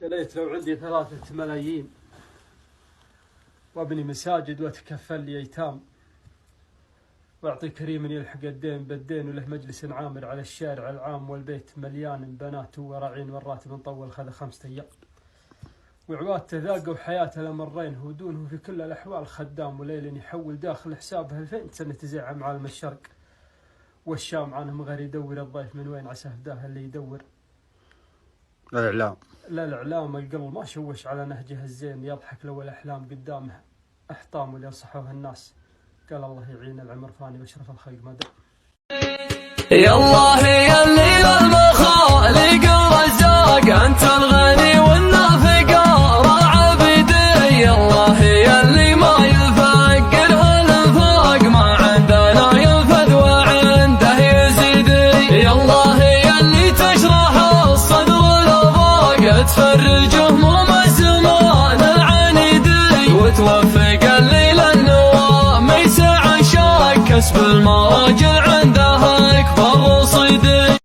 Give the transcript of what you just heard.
يا ليت لو عندي 3 ملايين وابني مساجد واتكفل لي ايتام، واعطي كريم يلحق الدين بالدين، وله مجلس عامر على الشارع العام، والبيت مليان بنات وراعين، والراتب مطول خذ 5 أيام، وعواد تذاقوا حياته لمرين، ودونه في كل الأحوال خدام، وليل يحول داخل حسابه 2000 سنة تزعم عالم الشرق والشام عنهم غير يدور الضيف من وين، عسى هداه اللي يدور الإعلام. لا الإعلام القلب ما شوش على نهجه الزين، يضحك لو الأحلام قدامه أحطام واللي ينصحوه الناس، قال الله يعين العمر فاني واشرف الخلق مدى. يا الله يا اللي للمخالق رزاق، انت الغني والنافق راعى بيدي، يا الله يا اللي ما يفكر هالفاق، ما عندنا ينفذ وعنده يزيدي، يا الله يا اللي تشرح الصدر والافاق، تفرج هموم الزمان العنيدي، وتوفق اللي للنوام يسع شاق، كسب المراجع عنده اكبر رصيدي.